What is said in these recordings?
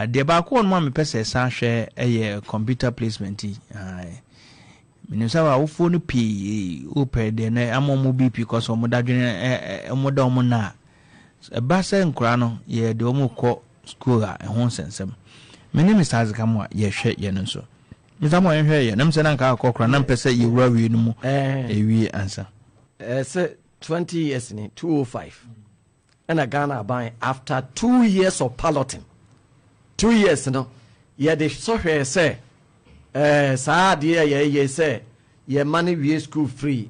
de ba ko no me pese san hwe computer placement minisa wa wofo no pi ope de na amomu BP because omo dadwene omo da omo na ba se nkura no ye de omo kɔ school a ho sensem meni Mr. Azikamwa ye hwe ye no so Mr. Mo ye hwe ye nam se na nka akɔkora na mpese ye wura wi no mu ewi ansa say 20 years ni 205 and a Ghana buying after 2 years of piloting 2 years no ye de so hwe say saa de ye say ye money we school free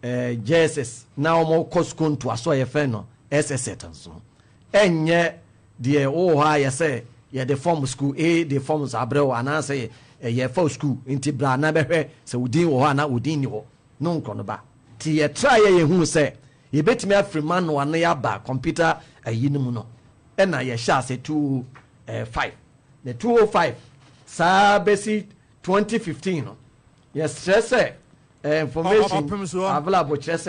JSS now mo ko school to aso ye fe no SSS tanso enye de o ha ye say ye de form school de forms abrew ana say ye for school inti bra na behwe say udin wo ha na udin ni ho no nko no ba ti ye try ye hu say ye betimi afri man no an ya ba computer ayinum no e na ye sha say 205 the 205 sa besi 2015 no yes stress information available stress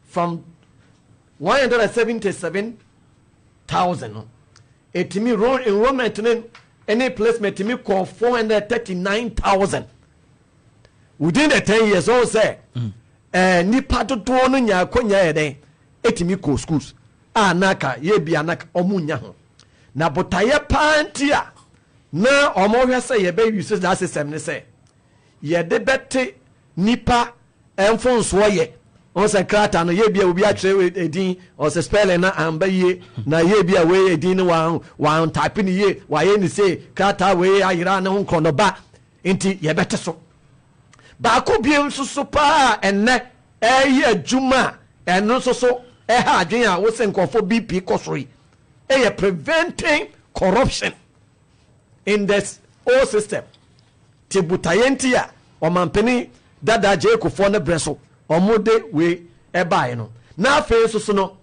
from 177,000 no etimi enrollment in any placement me call 439,000 within the 10 years all say nipa dodo no nya akonya eden etimi ko schools anaka ye bia anaka omunya ho na botaye pantia na omohwe say ye be use that system ne say ye de bete nipa enfonso ye on se krata no ye bia obi atwe edin o se spell na amba ye na ye bia we edin wa type ni ye wa ye ni say krata we ayira na ho no ba enti ye bete so ba ko biem so pa enne ye adwuma eno so ha adwen a wo se nkofo BP kosori ye preventing corruption in this whole system tibutayenti a omampeni dada jekufo ne breso omode we ebae no na afa so no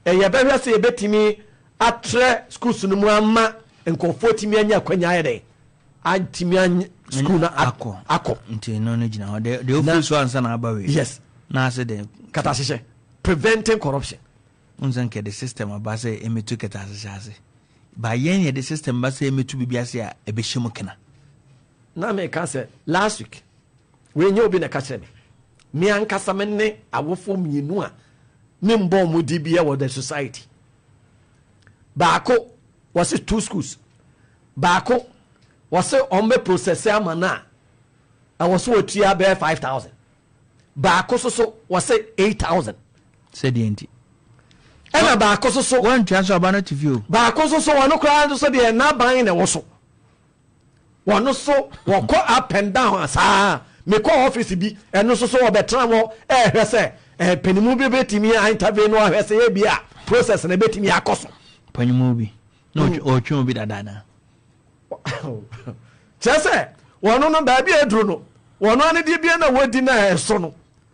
ye behwe se ebetimi atre schools no mu ama nkofo timi anya kwanya yede antimi anya school na akọ nti no gina ho de office ansa na aba we yes na se de katasese preventing corruption unzan ke the system aba se emetu katasese ase ba yen ye the system ba se emetu bibia se a ebehye kena na me ka se last week we nye obi na ka kire me ankasa me ne awofo mienu a me mbo mu di bia wo the society baako was 2 schools baako was on me process amana I was so tia be 5,000 baako so was 8,000 said the enti ena baako so one chance about to view baako so wano kra so de na ban na wo so wano so wo go up and down asa me call office bi eno so obetra wo hwe se penimu bi betimi a interview no hwe se e bia process na betimi akoso penimu bi no o twa bi dadana chese wono no ba bi edru no wono ane di bia na wodi na eso no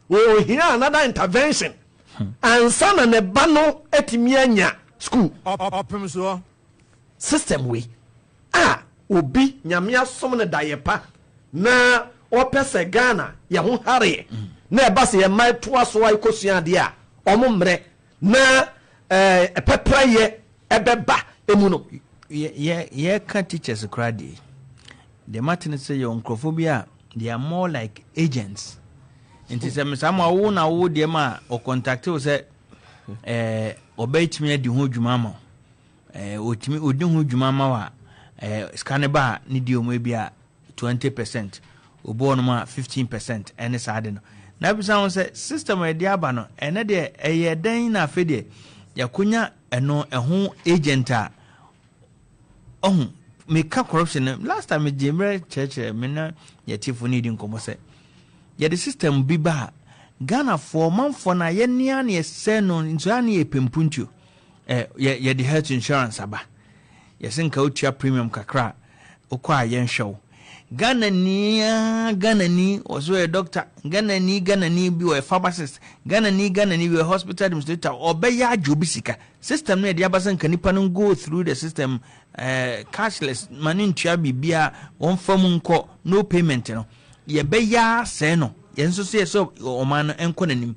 wo hia another intervention ansa na ne ba no etimi anya school Opemsuo system we obi nyamia som ne dayepa na opese Ghana ye ho hare na eba se ye mai toa so ai kosua de a omomre na pepraye ebeba emu no ye ka teachers crowd the Martin say your oncophobia they are more like agents nti se some wo na wo de ma o contact wo say obetimi di ho dwuma ma otimi odi ho dwuma ma wa scan ba ni di omo bia 20% obo no ma 15% ene saade no na bisa won say system e di aba no ene de eye dan na afede yakonya eno eho agent a make corruption last time Jimre church me na yetifu ni di nkomo say ye the system bi ba Ghana for manfo na ye nia na ye se no nso ana ye pempuntuo ye the health insurance aba ye senka otua premium kakra okwa ye nhwew Ghana ni also a doctor Ghana ni bi a pharmacist Ghana ni bi a hospital administrator obeya adwobi sika system no de abasan kanipa no go through the system cashless mani ntua bibia on fam nko no payment no ye beya se no ye nso so o man enko nanim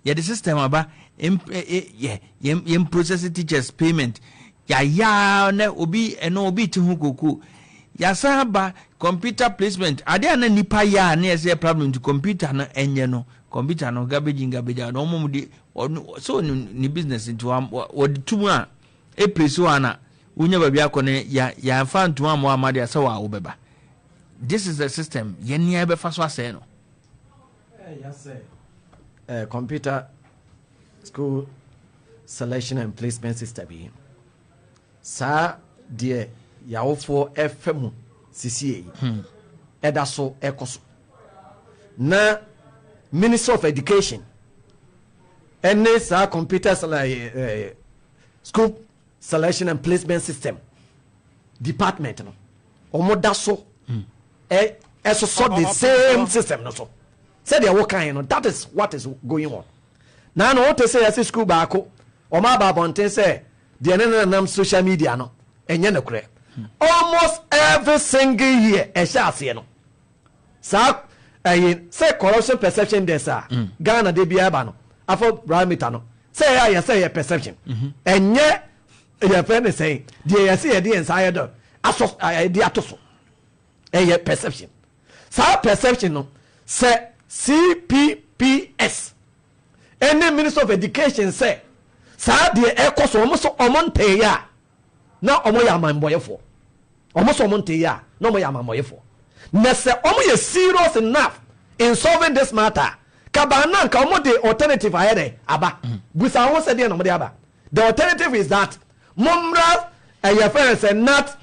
ye the system aba ye process teachers payment ya na obi eno obi ti hu koku ya san ba computer placement ade na nipa ya na ese problem to computer na enye no computer no garbage no mo de so ni business into what tumu a e preso ana unya ba bia kone ya fa ntu amwa amade asa wa wo beba. This is the system yeni e be fa so ase no yes computer school selection and placement system bi sa de yawofo FM CCA eda so ekoso na Ministry of Education and sa computer school selection and placement system department no omoda so so the same system no so say they work kind no that is what is going on now no what to say as school baako o ma ba bonten say the nam social media no enye no kure almost every single year e sha ase no sa say corruption perception there sir Ghana de bia ba no afọ parameter no say perception enye your friend is saying the say the inside do aso the atoso perception sa perception no say CPPS any Minister of Education say sa the ekoso omo omonte ya na omo ya manboyefo omo so omonte ya na omo ya manboyefo na say omo ye serious enough in solving this matter kabana nka omo the alternative ayede aba busa won say dey no mo dey aba the alternative is that mumra your friend say not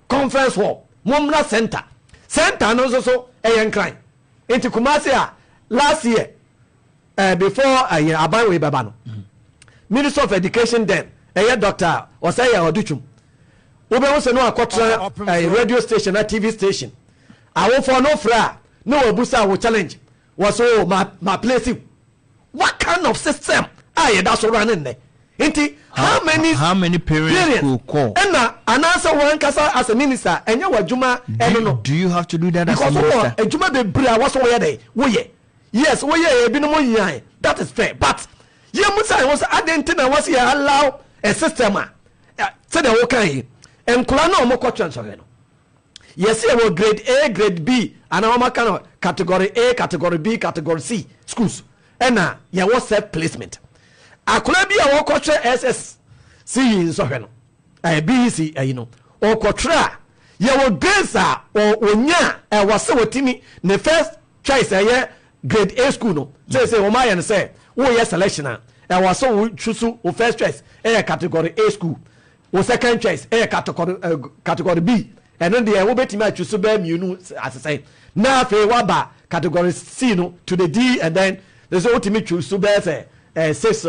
conference hall mumra center no so eyen into Kumasi last year before aban we baba no Minister of Education then Dr. Osaya Oduchum obe won say no akotra radio station and TV station awo for no fra no obusa wo challenge was so my place what kind of system that's so running there how many parents will call and answer one kasa as a minister and you wajuma do you have to do that as a minister because juma be bria was where they yes we ye bi no mo yan that is fair but ye musa was adentina was here allow a system say the work kan en kula na omo kwatran so no yes we grade A grade B and omo kan category A category B category C schools and ye was self placement akola bi a wokotre SS see so hwe no BC okotra ye wo gresa onya wase wotimi ne first choice grade A school no say o ma ye no say wo ye selection wase wo choose o first choice category A school o second choice category B and then the wo betimi a choose be mienu as say na fe waba category C no to the D and then there's ultimate choose be say 6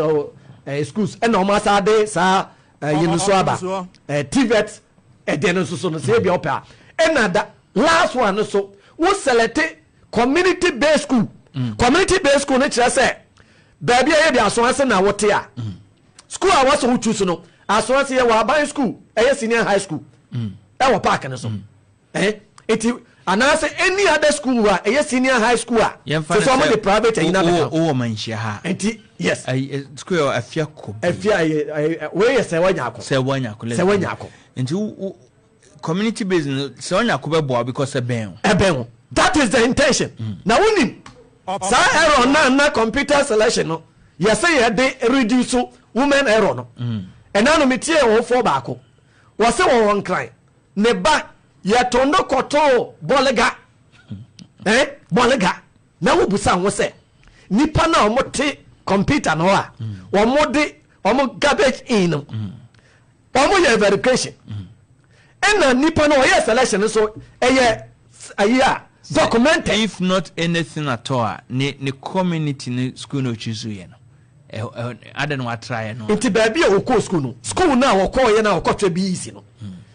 schools and no matter dey sa so aba TVET den so no say be opera and the last one so we select community based school community based school no kire say baby e dey aso ase na wote a school a was who choose no aso ase ye wa ban school senior high school e wo park no so and I say any other school where senior high school so some of the private and yes school afia we say wanyako nti community based say wanyako be boa because eben that is the intention now winning sa error na computer selection no yes say they reduce women error no and now me tie wo for baako wo say wo won cry ne ba yetondo koto bolega bolega na wo busa wo se nipa na omote computer no a omode omo garbage in omo ye verification na nipa na ye selection so aya documented if not anything at all ne community ne school no choose you no I don't want try no nti ba bia wo ko school na wo ko ye na wo kotwa bi easy no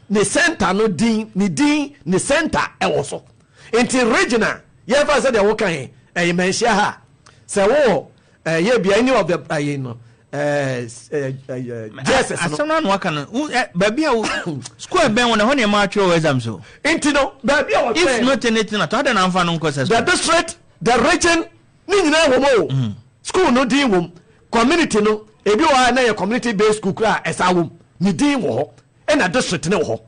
ne center no din ne center e wo so nti regional ye fa say the wo kan mention ha say wo ye bia any of the Jesus asana no aka no ba bia school ben wona ho ne ma atwe exam so nti no ba bia wo if not anything at all then am fa no nko say the district the region ni nyina wo mo school no din wo community no ebi wa na ye community based school kra esa wo ni din wo ɛna district ne wɔ hɔ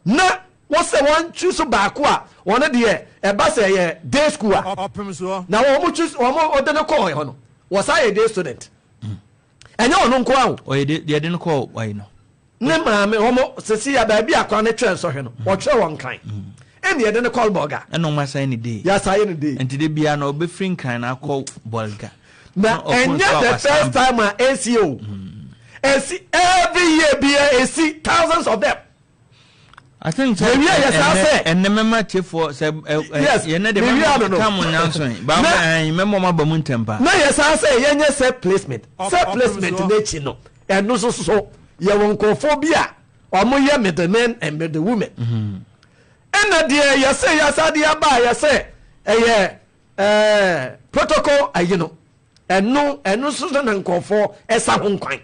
na wɔsɛ wɔn choose baako a wɔn deɛ ɛba sɛ yɛ day school a Opemsuo na wɔn choose wɔn ɔde ne kɔɔ hɔ no wɔsa yɛ day student ɛnyɛ wɔn nko awo ɔyɛ deɛ de no kɔɔ wayi no ne maame wɔn sisi ya baabi akwa ne twɛn sɔhwɛ no wɔtwerɛ wɔn kan ɛna yɛde ne kɔɔ bɔga ɛna wɔn asan ne day yɛasa yɛ ne day nti de bia na ɔbɛfiri nkan na akɔ bɔlga na ɛnyɛ the first time a ACO esi every year bia esi thousands of them. I think so. And the member for yes, you know the member come on now. But remember my bamun temper. No, yes, I say yenye set placement. Set placement nature no. And no so you won't go phobia or more ye with the men and with the women. And the dear you say yes I you say protocol you know and no so and go for a sound kind.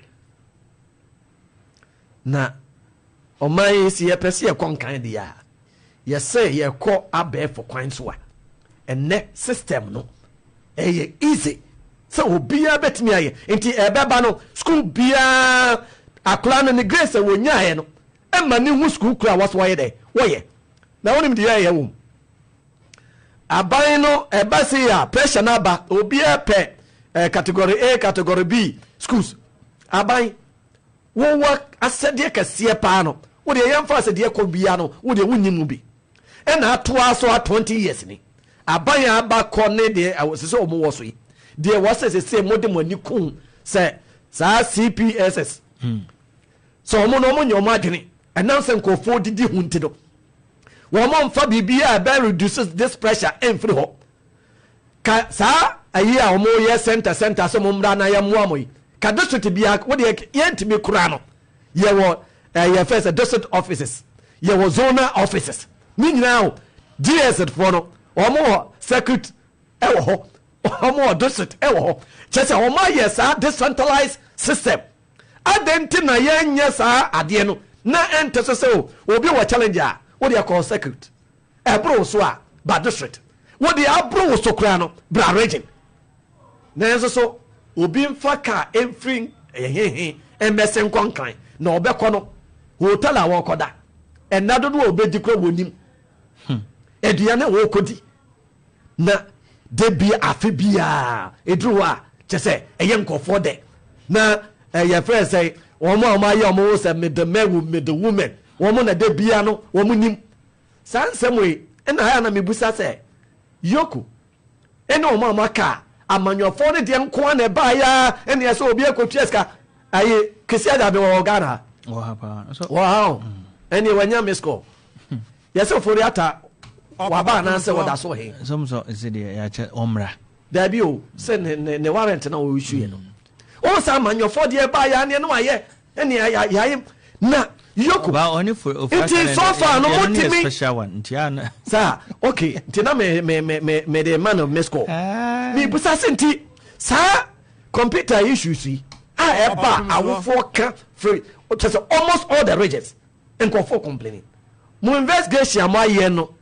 Na ɔman si yɛ pɛ si yɛ kɔ nkan de ya yɛ sɛ yɛ kɔ abɛɛfo kwan so a ɛnɛ system no ɛyɛ easy sɛ obiara bɛtumi ayɛ nti ɛbɛba no school biara akora no ne grace a wɔnyaeɛ no ɛma ne hu school kura wɔso wɔyɛ dɛ wɔyɛ na wɔnim deɛ ɛyɛ wom aban no ɛba si a pressure no aba obiara pɛ category A category B schools aban wɔwɔ asɛdeɛ kɛseɛ paa no wode yɛmfa asɛdeɛ kɔ bia no wode wonyimu bi ɛna atoa so a 20 years ni aban aba kɔ ne deɛ sɛ sɛ ɔmo wɔ so yi deɛ wɔsɛ sɛ mode mo ani ko sɛ saa CPSS sɛ ɔmo no ɔmo nyɛ ɔmo adwene ɛnam sɛ nkɔfoɔ didi ho nti do wɔn mfa biribiara ɛbɛ reduces this pressure ɛmfiri hɔ ka saa ayi a ɔmo yɛ center sɛ mo mmra na yɛmmoa mo yi ka district bia wode yɛntimi kora no yɛwɔ yɛ first district offices yɛwɔ zonal offices ne nyinaa o GS foɔ no ɔmo wɔ circuit ɛwɔ hɔ ɔmo wɔ district ɛwɔ hɔ kyerɛ sɛ ɔmo ayɛ saa decentralized system adɛnti na yɛnyɛ saa adeɛ no na ɛnte so sɛ o obi wɔ challenge a wode akɔ circuit ɛboro so a ba district wode aboro wo so kora no bra region na nso so obi mfa ka emfiri ehehe emese nkɔnkan na ɔbɛkɔ no hotel a wɔkɔda ɛna dodo a obedi kɔ wɔnim aduane wɔkɔdi na de bi afi bia eduru a kyɛ sɛ ɛyɛ nkɔfoɔ dɛ na ɛyɛ frɛ sɛ wɔn a wɔayɛ wɔn sɛ me the men with the women wɔn na de bia no wɔn nim saa nsɛm wei ɛna ha na mebusa sɛ yoku ɛna wɔn a wɔaka amanyɔfoɔ ne deɛ nkoa na ɛbaa ya ɛne ɛsɛ obi akɔtua sika ayi kesi adabe wɔ Ghana wow ɛne wanya misko yɛsɛ fori ata waba anaasɛ wɔda so he daabi o sɛ ne warrant na wɔwɔsu yɛ no wɔn sɛ amanyɔfoɔ deɛ ɛbaa ya ne no ayɛ ɛne yɛayɛ na yoko nti so far no motimi saa okay nti na me de man of misko me busa se nti saa computer issues yi a eba awofoɔ ka free just almost all the regions nkɔfoɔ complaining mo investigation am ayɛ no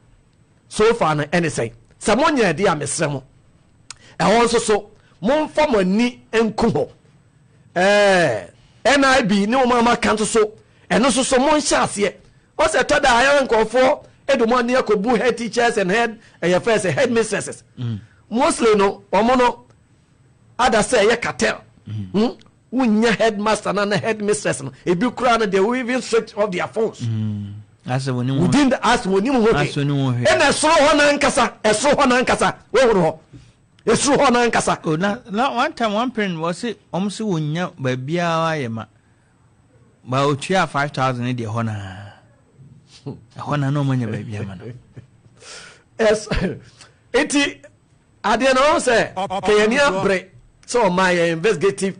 so far no ɛne sɛ sɛ mo nyɛ de a mesrɛ mo ɛwɔ nso so mo mfa mo ani nko hɔ NIB ne mo mama kan so ɛno nso so mo nhyɛ aseɛ ɔsɛ tɔda ayɛ nkɔfoɔ edomo ani akɔbu head teachers and head ɛyɛ fɛ sɛ head mistresses mostly no ɔmo no ada sɛ ɛyɛ cartel wunya headmaster na head mistress no ebi kura no they will even switch off their phones within the ask woni mo hoke ɛna ɛsoro hɔ na nkasa wɔhoro hɔ ɛsoro hɔ na nkasa oh na one time one parent was say ɔmo se wonya baabia ayɛ ma ba otua 5,000 de hɔ na no manya baabia ma no yes eti ade no say kayani abre so my investigative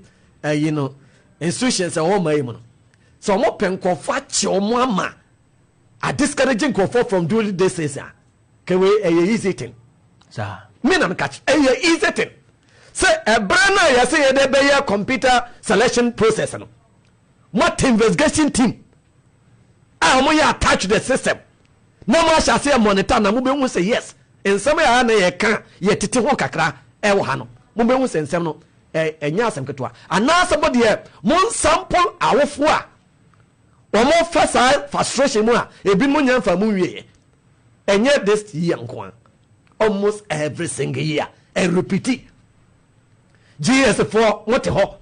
you know institutions and all my no so mo penkofo ache omo ama a discouraging nkofo from doing this is can we easy thing sir me na catch easy thing say e bra na ya say e dey be computer selection process no what investigation team mo ya attach the system no mo sha say monitor na mo be hu say yes nsɛm ya na ye ka ye tete ho kakra e wo ha no mo be hu say nsɛm no enya asɛm ketewa ana asɛm de mo sample awofo a omo first frustration mu a ebi mu nya fa mu wie enye this year nko almost every single year and repeat GS4 what ho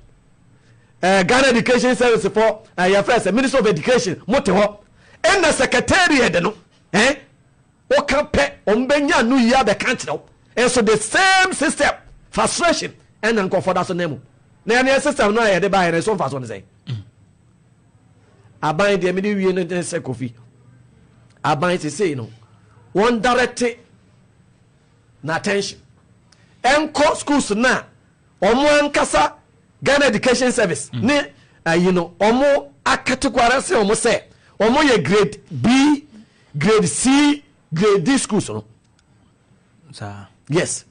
Ghana Education Service for your first Minister of Education what ho and the secretariat no o can pay ombenya no year the country and so the same system frustration and nko for that so name na any system no dey buy and so fast one say aban de me dey wie no say Kofi aban say no one direct na attention enko schools na omo ankasa Ghana Education Service ne omo akategorize say omo say omo ye grade B, grade C, grade D schools no sir. Yes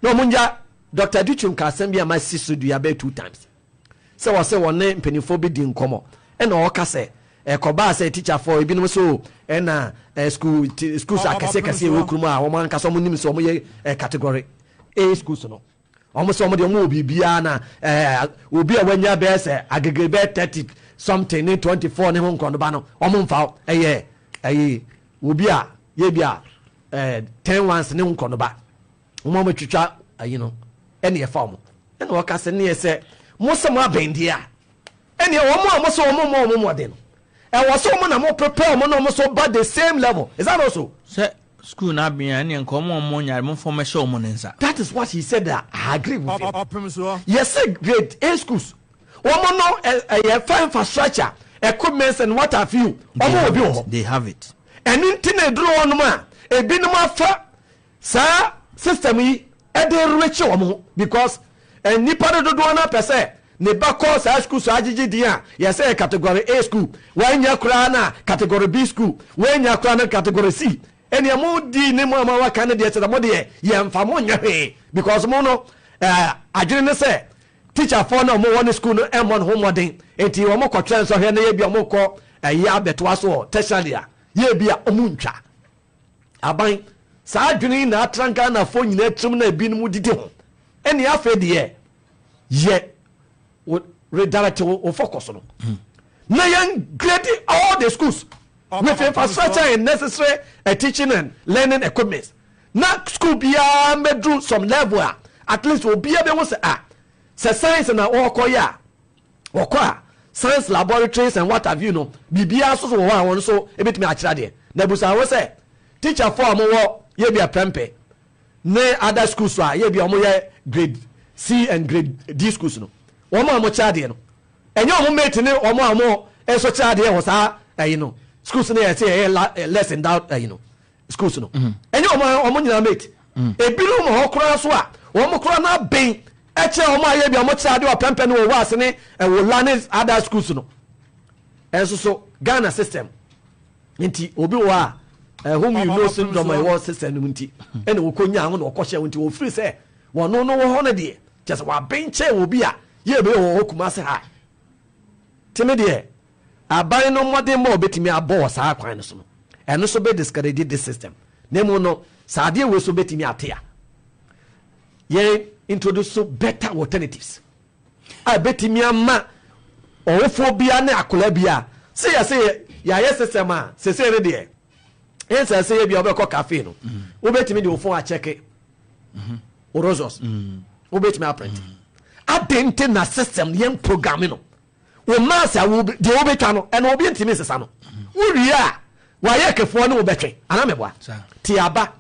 no munja Dr. Duchum ka asem bia ma sisu du ya be 2 times say we say won mpenifo bi di nkomo e na o ka say ekoba say teacher for ebinom so e na schools akase we kurum a wo man ka so mo nim so mo ye category A schools no omo so mo de mo bibia na obi a wanya be say agege be 30 something in 24 ne ho nkono ba no omo mfa obi a ye bia 10 ones ne nkono ba omo mo twitwa ene ye fa mo ene o ka se ne ye se mo se mo abendi a ene omo so omo de no e wo so mo na mo prepare mo no mo so ba the same level. Is that also say school na bia ene nko mo nya mo formation mo nensa? That is what he said. That I agree with him. Opemsuo. Yes, grade A schools omo no a fine infrastructure equipment and what have you omo obi ho they have it and internet dro on ma ebinom afa sa system yi e dey reach omo because nipa do na pese ne ba course high school so agigi dia yes say category A school wanya kura na category B school wanya kura na category C ene mo di ne mo ma waka ne de say mo de ye mfa mo nya he because mo no adwene ne say teacher for na mo won school no em won ho modern enti wo mo kwotren so he na ye bia mo ko ya beto aso tertiary ye bia omuntwa aban sa adwene na atranka na fo nyina trim na bi no mu didi ho ene afa de ye redirect o focus no na yan grade all the schools with infrastructure and necessary teaching and learning equipment na school bia medru some level at least will be able to say science na okoya science laboratories and what have you know bibia so won so ebetimi akira de na busa wo say teacher for mo wo ye bia prempe ne other schools so ye bia mo ye grade C and grade D schools no omo amo chade no enye omo mate ne omo amo eso chade wo sa schools ne say less endowed schools no enye omo nyina mate ebiru mo hokora so a omo kora na ben eche omo aye bia mo chade o pempe ne wo wase ne wo learning other schools no enso so Ghana system nti obi wo a whom you know syndrome my war system nti ene wo konya ho na okoshe nti wo free say wono no wo ho na de just wa benche obi a ye be wo okuma se ha teme de aban no modern mo betimi abo sa kwan no so no eno so be discourage this system nemu no saade we so betimi atea ye introduce so better alternatives a betimi ama owofo bia na akola bia say ya system a say re de ensa say bia obekọ cafe no wo betimi de ofo a check orozos wo betimi a print adente na system yen programming no wo masa wo de wo betwa no eno obi ntimi sesa no wo ri a wa ye kefo no wo betwe ana meboa ti aba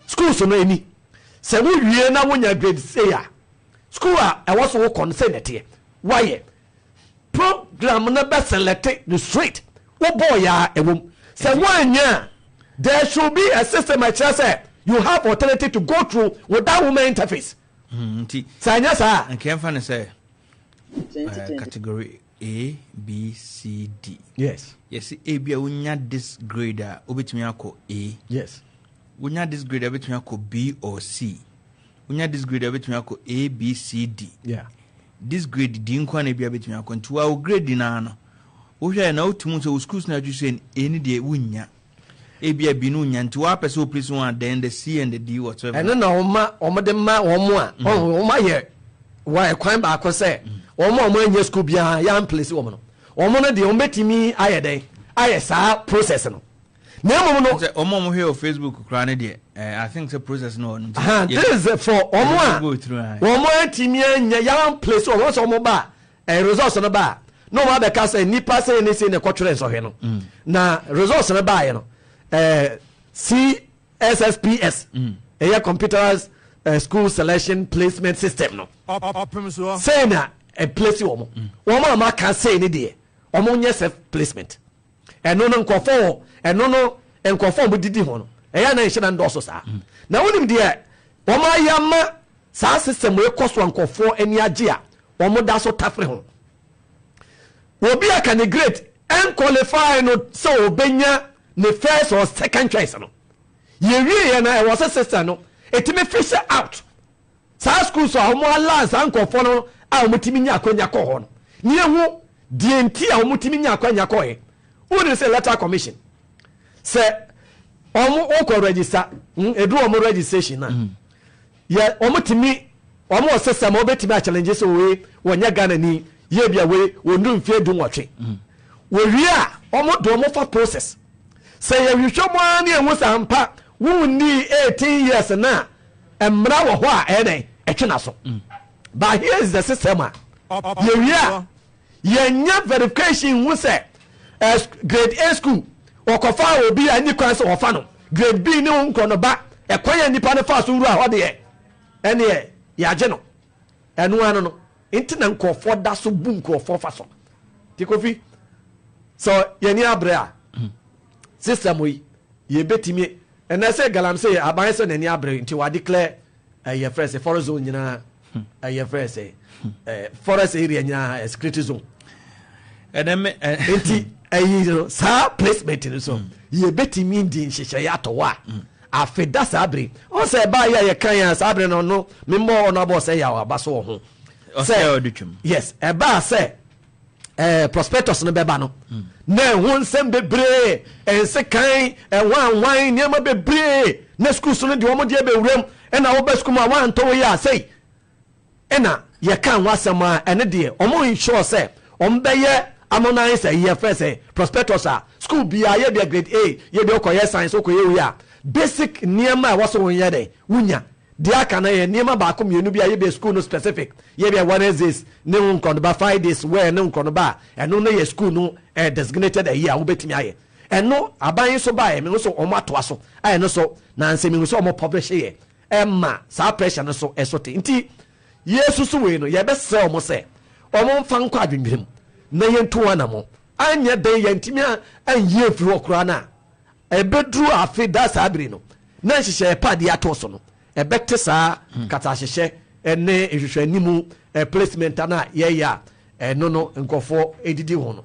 schools no eni se wo wie na wonya grade say a school a e wo so wo consent e wa ye program na be select the straight wo boy ya e wom se wanya there should be a system I say you have authority to go through without woman interface sanya sa and can say category A, B, C, D. Yes. Yes, A be unya this grader obetumi akọ A. Yes. Unya this grader obetumi akọ B or C. Unya this grader obetumi akọ A, B, C, D. Yeah. This grade D nkwa na bia obetumi akọ nti wa grade na no. Wo hwe na otumu so schools na adwu say any de unya. A be bi no unya nti wa pese o place one then the C and the D whatever. Eno na omo de ma omo a omo ye wa kwan ba akọ say omo anya school bia ya place omo no omo no de ombetimi ayede ayesa process no na emo no omo mo here on Facebook kra ne de I think the process no this is for omo a omo atimi anya yawan place omo so omo ba results no ba no ma be ka say nipa say ni say ne kwotwere so hwe no na results no ba ye no CSSPS computerized school selection placement system no Opemsuo say na place omo ma can say ni de omo nye self placement eno no nkofo eno no nkofo bo didi ho no na nhye na ndo so saa na wonim de omo ayama saa system we koso nkofo ani age a omo da so tafre ho obi aka ne grade and qualify no so obenya ne first or second choice no ye wie na e was a sister no etime fish out saa school so omo alance nkofo no a omo timi nya akwanya ko ho no ne ehu die nti a omo timi nya akwanya ko he who say letter commission say omo o register edu omo registration na ye omo timi omo sister mo betimi a challenge so we wonya Ghana ni ye bia we wonu mfie du nwotwe we wi a omo do omo fa process say ye hwehwe mo ani enwu sampa wunni 18 years na emra wo ho a ene etwena so but here is the system ye wi a ye nya verification wu say grade A school okofa obi ani kwan so ofa no grade B ni nko no ba ekwanya nipa ne fa so ru a ho de ene ya je no enu anu no inti na nkofo da so bu nkofo fa so tikofi so ye ni abre a system yi ye betimi ena se galam se aban se na ni abre inti wa declare ye first forest zone nyina ye first forest area nyina security zone inti ayi sa placement ni so ye betimi ndi nhyehyɛ ya to wa afeda sabre o se ba ya ye kan ya sabre no no memmo no abo se ya wa ba so ho yes eba say prospectus no beba no na hu nsem bebre ense kan wan niam bebre na school so no de omo de bewuram na wo ba school ma wan to ya say na ye kan wasem a ene de omo ensure say ombeye Amoah say ye first prospectus school bia ye bia grade A ye bia okoye science okoye wi a basic niema waso won ye de wunya de aka na ye niema ba ko mienu bia ye bia school no specific ye bia Wednesdays ne nkono ba Fridays where ne nkono ba eno na ye school no designated a year wo betimi aye eno aban so ba ye me so omo ato aso aye no so na nsem me so omo publish ye emma sa pressure no so esote nti yesu so we no ye be se omo se omo mfa nkwa adwendwem na yentu ana mo anya den yentimi anye firi okura na ebedru afi da sabiri no na hyehyɛ pade ato so no ebekte saa kata hyehyɛ ene ehwehwɛ animu placement na ye ya no no nkofo edidi ho no